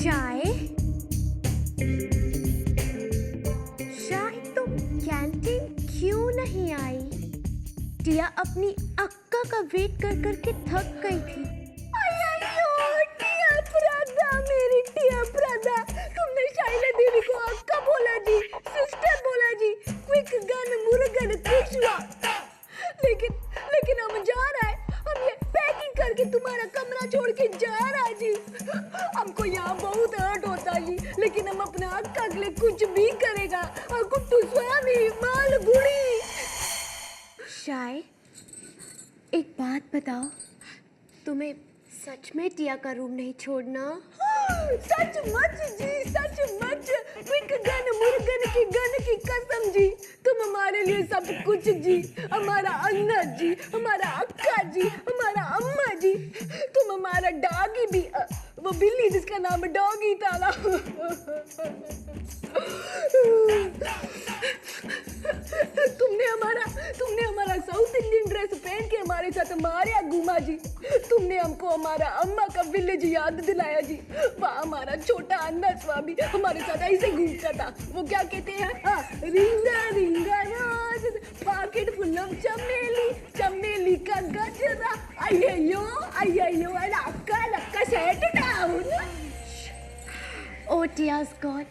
चाय शायद तुम कैंटीन क्यों नहीं आई? टिया अपनी अक्का का वेट कर करके थक गई थी। टिया प्रदा, मेरी टिया प्रदा, तुमने शाइला देवी को अक्का बोला जी, सिस्टर बोला जी, क्विक गन मुर्गन कृष्णा। लेकिन हम जा रहा है, हम ये पैकिंग करके तुम्हारा कमरा छोड़ के जा रहा है जी। हमको यहाँ बहुत हर्ट होता है जी, लेकिन हम अपना अक्का के लिए कुछ भी करेगा। और कुट्टू स्वामी माल गुड़ी। शाय, एक बात बताओ, तुम्हें सच में टिया का रूम नहीं छोड़ना? सचमुच जी, सचमुच। क्विक गन मुर्गन की गन की कसम जी, तुम हमारे लिए सब कुछ जी। हमारा अन्ना जी, हमारा अक्का जी, हमारा अम्मा जी, तुम हमारा डॉगी भी, वो बिल्ली जिसका नाम डॉगी था ना। तुमने हमारा साउथ इंडियन ड्रेस पहन के हमारे साथ मारिया घूमा जी। तुमने हमको हमारा अम्मा का विलेज याद दिलाया जी। वहाँ हमारा छोटा अन्ना स्वामी हमारे साथ ऐसे घूमता था। वो क्या कहते हैं, हाँ, रिंगा रिंगा रोज, पॉकेट फुल ऑफ चमेली, चमेली का गजरा, अय्यो अक्का लक्का सेट डाउन। ओ टिया's गॉड,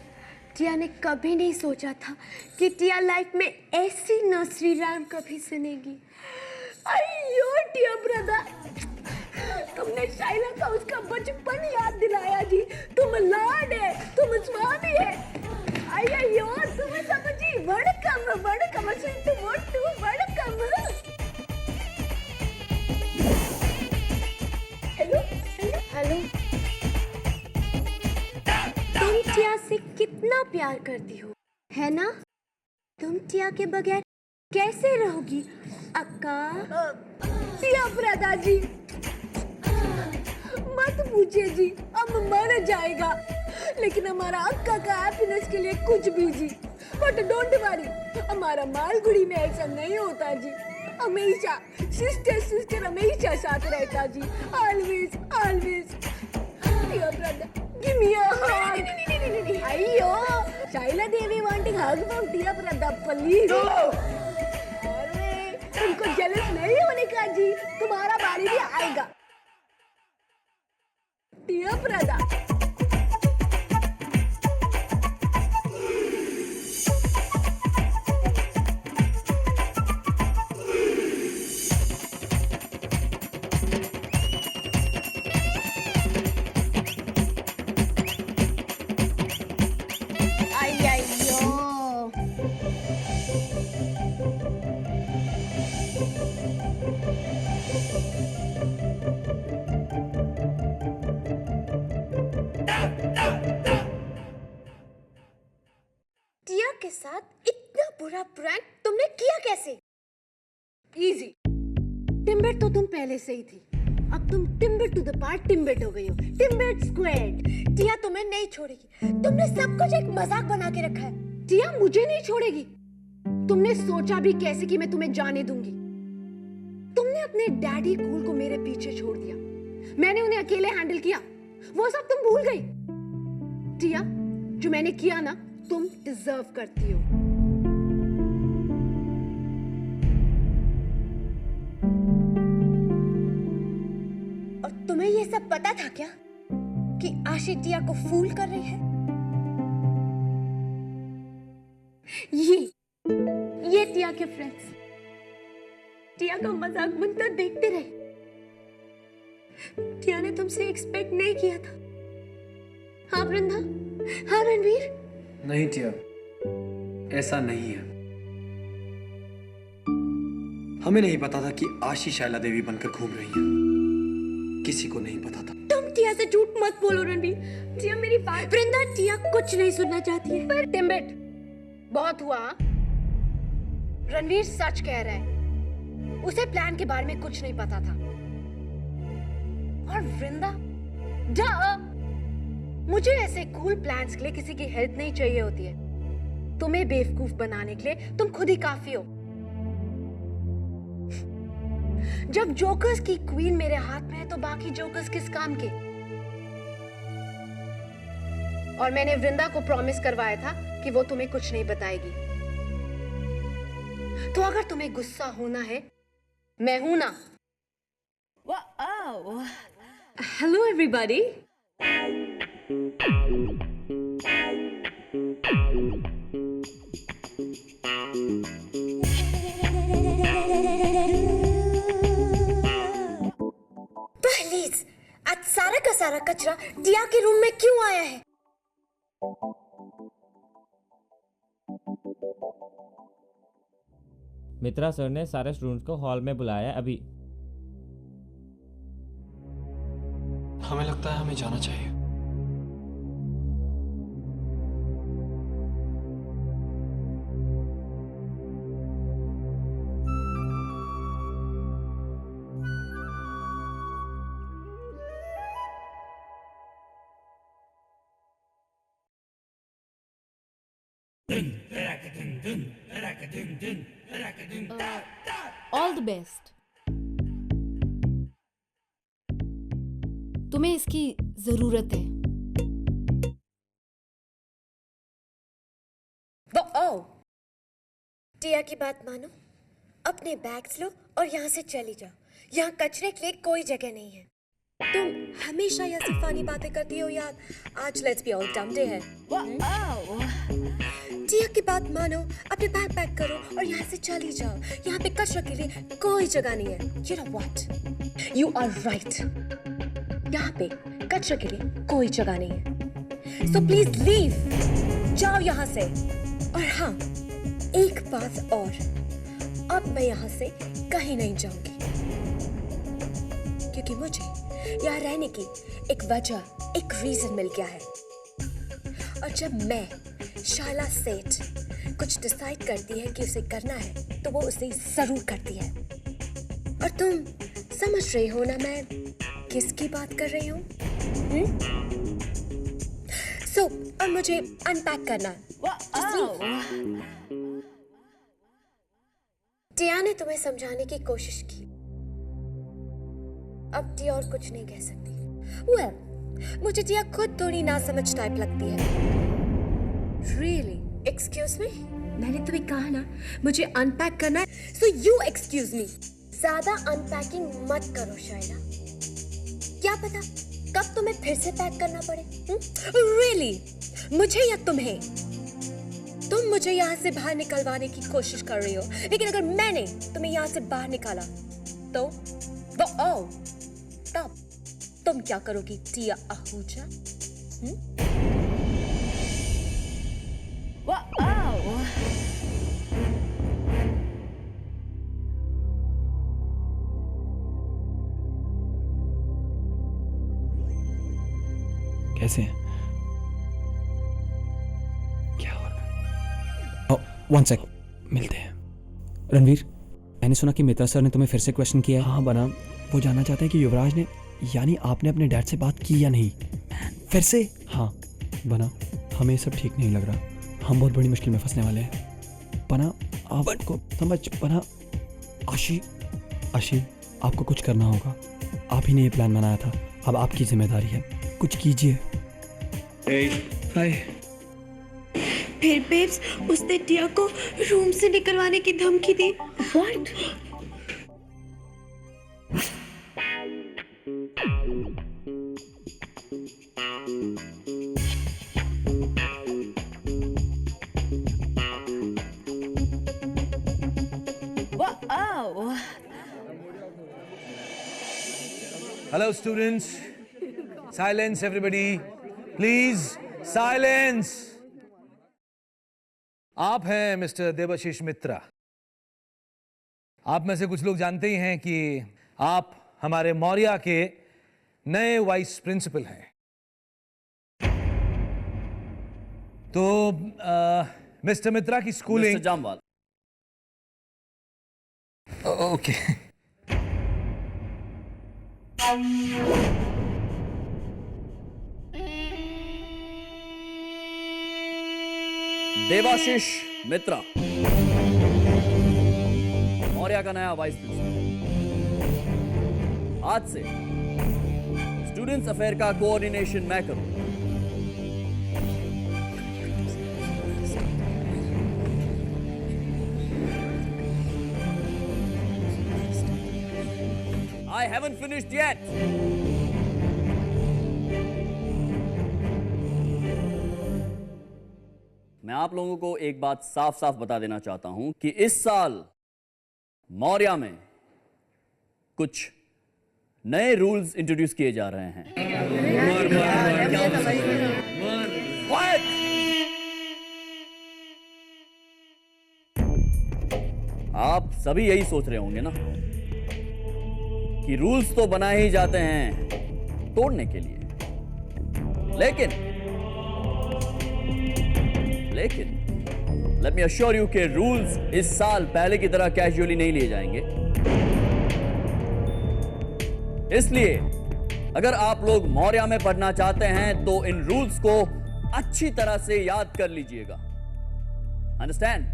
टिया ने कभी नहीं सोचा था कि टिया लाइफ में ऐसी नर्सरी राइम कभी सुनेगी। अय्यो टिया ब्रदर, तुमने शाइला का उसका बचपन याद दिलाया जी। तुम लाड है, तुम स्वामी है। अय्यो तुम सब जी, वड़कम स्वीट मोटू वड़कम। हेलो, तुम टिया से कितना प्यार करती हो, है ना? तुम टिया के बगैर कैसे रहोगी अक्का? टिया ब्रदा जी, मत पूछिए जी, अब मर जाएगा, लेकिन हमारा अक्का का हैप्पीनेस के लिए कुछ भी जी। बट डोंट वरी, हमारा मालगुड़ी में ऐसा नहीं होता जी। हमेशा सिस्टर हमेशा साथ रहता जी, ऑलवेज ऑलवेज। टिया ब्रदा, गिव मी अ हग। अय्यो, शाइला देवी wanting hug from Tiya Brinda, please. अरे तुमको जेलस नहीं होने का जी, तुम्हारा बारी भी आएगा। टिया ब्रदा, टिया के साथ इतना बुरा प्रैंक तुमने किया कैसे? इजी, टिम्बेट तो तुम पहले से ही थी, अब तुम टिम्बेट टू द पार्ट टिम्बेट हो गई हो। टिम्बेट स्क्वायर्ड। टिया तुम्हें नहीं छोड़ेगी, तुमने सब कुछ एक मजाक बना के रखा है। टिया मुझे नहीं छोड़ेगी। तुमने सोचा भी कैसे कि मैं तुम्हें जाने दूंगी? तुमने अपने डैडी कूल को मेरे पीछे छोड़ दिया, मैंने उन्हें अकेले हैंडल किया, वो सब तुम भूल गई। टिया, जो मैंने किया ना, तुम डिजर्व करती हो। और तुम्हें ये सब पता था क्या कि आशी टिया को फूल कर रही है? ये टिया के फ्रेंड्स टिया का मजाक बनता देखते रहे। टिया ने तुमसे एक्सपेक्ट नहीं किया था। हाँ वृंदा, हाँ रणवीर। नहीं टिया, ऐसा नहीं है। हमें नहीं पता था कि आशी शाइला देवी बनकर घूम रही है, किसी को नहीं पता था। तुम टिया से झूठ मत बोलो रणवीर। टिया मेरी बात। वृंदा, टिया कुछ नहीं सुनना चाहती है। पर टिम्बेट, बहुत हुआ। रणवीर सच कह रहा है, उसे प्लान के बारे में कुछ नहीं पता था। और वृंदा, मुझे ऐसे कूल प्लान्स के लिए किसी की हेल्प नहीं चाहिए होती है। तुम्हें बेवकूफ बनाने के लिए तुम खुद ही काफी हो। जब जोकर्स की क्वीन मेरे हाथ में है तो बाकी जोकर्स किस काम के? और मैंने वृंदा को प्रॉमिस करवाया था कि वो तुम्हें कुछ नहीं बताएगी। तो अगर तुम्हें गुस्सा होना है, मैं हूं ना। Hello everybody. प्लीज, आज सारा का सारा कचरा टिया के रूम में क्यों आया है? मित्रा सर ने सारे स्टूडेंट्स को हॉल में बुलाया अभी। हमें लगता है हमें जाना चाहिए। All the best. तुम्हें इसकी जरूरत है। टिया की बात मानो, अपने बैग्स लो और यहाँ से चली जाओ। यहाँ कचरे के लिए कोई जगह नहीं है। तुम हमेशा ये सिफानी बातें करती हो यार। आज लेट्स बी ऑल डम डे है। टिया की बात मानो, अपने बैग पैक करो और यहाँ से चली जाओ। यहाँ पे कचरे के लिए कोई जगह नहीं है। You know what? You are right. यहाँ पे कचरे के लिए कोई जगह नहीं है। So please leave. जाओ यहाँ से। और हाँ, एक बात और, अब मैं यहाँ से कहीं नहीं जाऊंगी, क्योंकि मुझे यहाँ रहने की एक वजह, एक रीजन मिल गया है। और जब मैं शाला सेठ कुछ डिसाइड करती है कि उसे करना है तो वो उसे जरूर करती है। और तुम समझ रही हो ना मैं किसकी बात कर रही हूँ? सो अब मुझे अनपैक करना है। टिया ने तुम्हें समझाने की कोशिश की। अब टिया और कुछ नहीं कह सकती। well, मुझे टिया खुद थोड़ी ना समझ टाइप लगती है। Really? Excuse me? मैंने तुम्हें कहा ना मुझे अनपैक करना है, so you excuse me. ज्यादा अनपैकिंग मत करो शायला। क्या पता कब तुम्हें फिर से पैक करना पड़े। Really? मुझे या तुम्हें? तुम मुझे यहाँ से बाहर निकलवाने की कोशिश कर रही हो, लेकिन अगर मैंने तुम्हें यहाँ से बाहर निकाला तो तब तुम क्या करोगी टिया आहूजा? कैसे हैं? क्या हो रहा है? वन सेक, मिलते हैं। रणवीर, मैंने सुना कि मित्रा सर ने तुम्हें फिर से क्वेश्चन किया है। हाँ बना, वो जानना चाहते हैं कि युवराज ने, यानी आपने अपने डैड से बात की या नहीं। फिर से? हाँ बना, हमें सब ठीक नहीं लग रहा। हम बहुत बड़ी मुश्किल में फंसने वाले हैं। बना आपको समझ, बना आशी आपको कुछ करना होगा। आप ही ने ये प्लान बनाया था, अब आपकी जिम्मेदारी है, कुछ कीजिए। हाय। फिर बेब्स उसने टिया को रूम से निकलवाने की धमकी दी। What? Hello students, silence everybody, please silence. आप हैं मिस्टर देवाशीष मित्रा। आप में से कुछ लोग जानते ही हैं कि आप हमारे मौर्या के नए वाइस प्रिंसिपल हैं। तो मिस्टर मित्रा की schooling mister Jamwal. Okay. Debashish Mitra, Maurya का नया वाइस प्रिंसिपल। आज से स्टूडेंट्स अफेयर का कोऑर्डिनेशन मैं करूं। I haven't finished yet. मैं आप लोगों को एक बात साफ साफ बता देना चाहता हूं कि इस साल मौर्या में कुछ नए रूल्स इंट्रोड्यूस किए जा रहे हैं। Quiet! आप सभी यही सोच रहे होंगे ना कि रूल्स तो बनाए ही जाते हैं तोड़ने के लिए, लेकिन लेट मी अश्योर यू कि रूल्स इस साल पहले की तरह कैजुअली नहीं लिए जाएंगे। इसलिए अगर आप लोग मौर्या में पढ़ना चाहते हैं तो इन रूल्स को अच्छी तरह से याद कर लीजिएगा। Understand?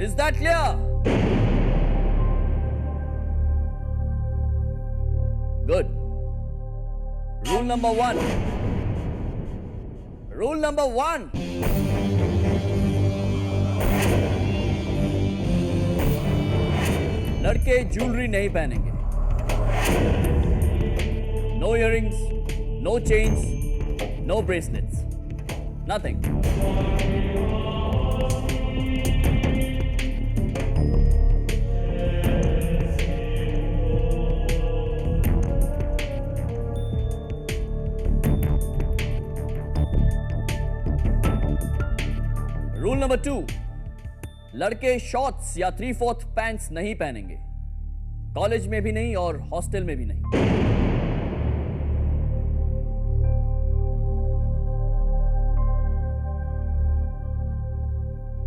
Is that clear? Good. Rule number 1. Rule number 1. लड़के ज्वेलरी नहीं पहनेंगे। No earrings, no chains, no bracelets. Nothing. Rule number 2, लड़के शॉर्ट्स या 3/4 पैंट्स नहीं पहनेंगे, कॉलेज में भी नहीं और हॉस्टल में भी नहीं।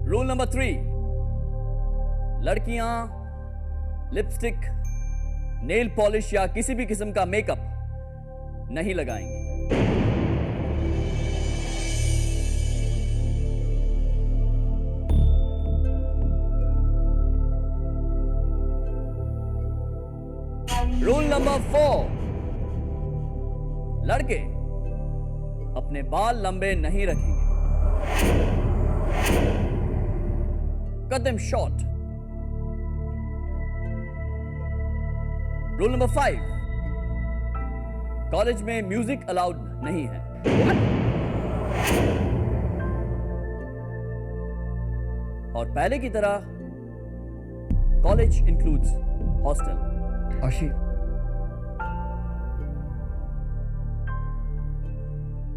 रूल नंबर 3, लड़कियां लिपस्टिक, नेल पॉलिश या किसी भी किस्म का मेकअप नहीं लगाएंगी। रूल नंबर 4, लड़के अपने बाल लंबे नहीं रखेंगे, cut them short. Rule number 5, college में म्यूजिक अलाउड नहीं है। और पहले की तरह कॉलेज इंक्लूड्स हॉस्टल। आशी,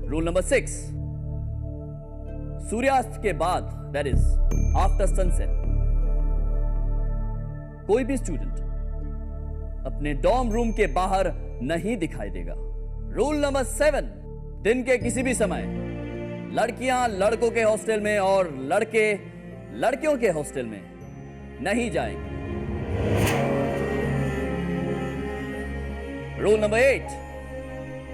रूल नंबर 6, सूर्यास्त के बाद, दैट इज आफ्टर सनसेट, कोई भी स्टूडेंट अपने डॉर्म रूम के बाहर नहीं दिखाई देगा। रूल नंबर 7, दिन के किसी भी समय लड़कियां लड़कों के हॉस्टल में और लड़के लड़कियों के हॉस्टल में नहीं जाएंगे। रूल नंबर 8,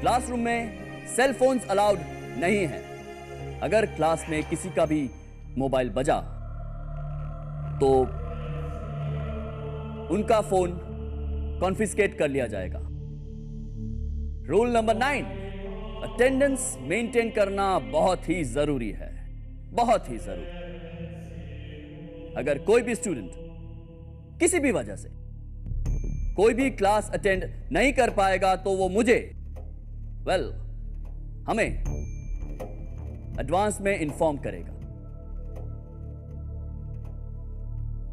क्लासरूम में सेल फोन्स अलाउड नहीं है। अगर क्लास में किसी का भी मोबाइल बजा तो उनका फोन कॉन्फिस्केट कर लिया जाएगा। रूल नंबर 9, अटेंडेंस मेंटेन करना बहुत ही जरूरी है, बहुत ही जरूरी। अगर कोई भी स्टूडेंट किसी भी वजह से कोई भी क्लास अटेंड नहीं कर पाएगा तो वो मुझे हमें एडवांस में इन्फॉर्म करेगा।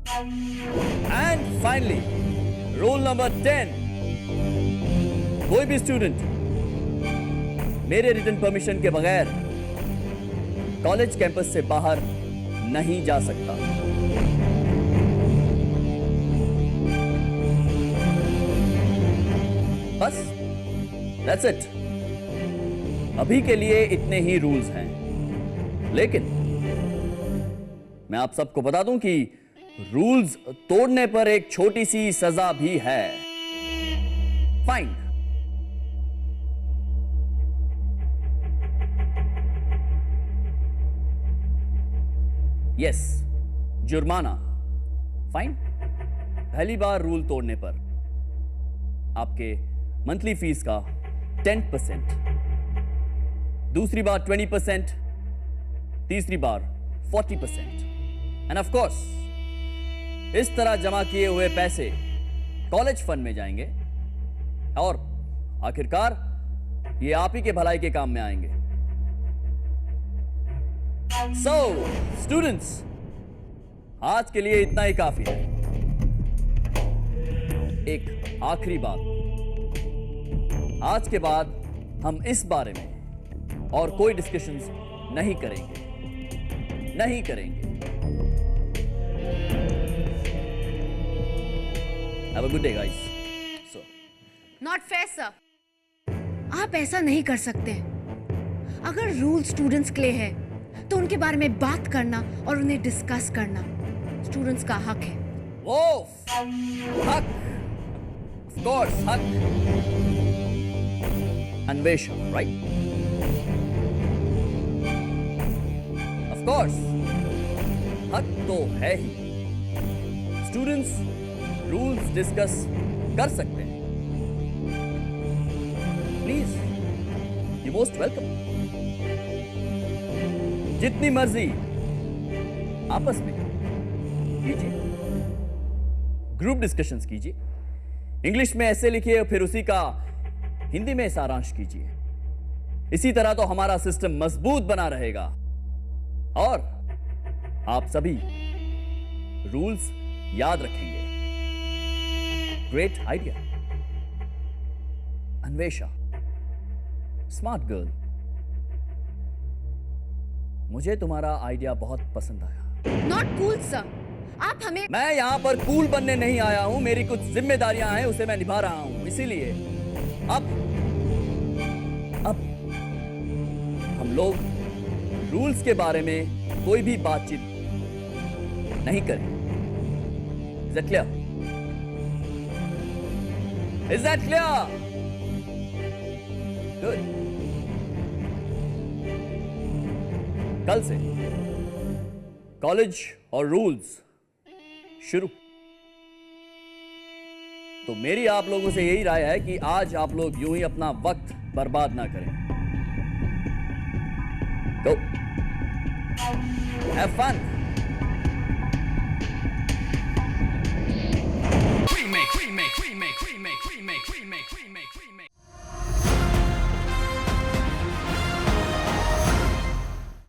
एंड फाइनली रूल नंबर 10, कोई भी स्टूडेंट मेरे रिटन परमिशन के बगैर कॉलेज कैंपस से बाहर नहीं जा सकता। बस दैट्स इट। अभी के लिए इतने ही रूल्स हैं, लेकिन मैं आप सबको बता दूं कि रूल्स तोड़ने पर एक छोटी सी सजा भी है, फाइन। यस, जुर्माना, फाइन। पहली बार रूल तोड़ने पर आपके मंथली फीस का 10%, दूसरी बार 20%, तीसरी बार 40%। एंड ऑफ कोर्स इस तरह जमा किए हुए पैसे कॉलेज फंड में जाएंगे और आखिरकार ये आप ही के भलाई के काम में आएंगे। सो स्टूडेंट्स, आज के लिए इतना ही काफी है। एक आखिरी बात, आज के बाद हम इस बारे में और कोई डिस्कशंस नहीं करेंगे, नहीं करेंगे। Have a good day, guys. So, not fair sir, आप ऐसा नहीं कर सकते। अगर रूल स्टूडेंट्स के लिए है तो उनके बारे में बात करना और उन्हें डिस्कस करना स्टूडेंट्स का हक है। हक, of course, हक। अन्वेषा, right? Of course, हक तो है ही। स्टूडेंट्स रूल्स डिस्कस कर सकते हैं। Please, you most welcome. जितनी मर्जी आपस में कीजिए, ग्रुप डिस्कशंस कीजिए, इंग्लिश में ऐसे लिखिए फिर उसी का हिंदी में सारांश कीजिए। इसी तरह तो हमारा सिस्टम मजबूत बना रहेगा और आप सभी रूल्स याद रखेंगे। Great idea Anvesha, smart girl. मुझे तुम्हारा आइडिया बहुत पसंद आया। नॉट कूल सर, आप हमें मैं यहां पर कूल बनने नहीं आया हूं, मेरी कुछ जिम्मेदारियां हैं, उसे मैं निभा रहा हूं। इसीलिए अब हम लोग रूल्स के बारे में कोई भी बातचीत नहीं करें। Is that clear? Is that clear? Good. कल से कॉलेज और रूल्स शुरू। तो मेरी आप लोगों से यही राय है कि आज आप लोग यूं ही अपना वक्त बर्बाद ना करें। Go. Have fun. Remake.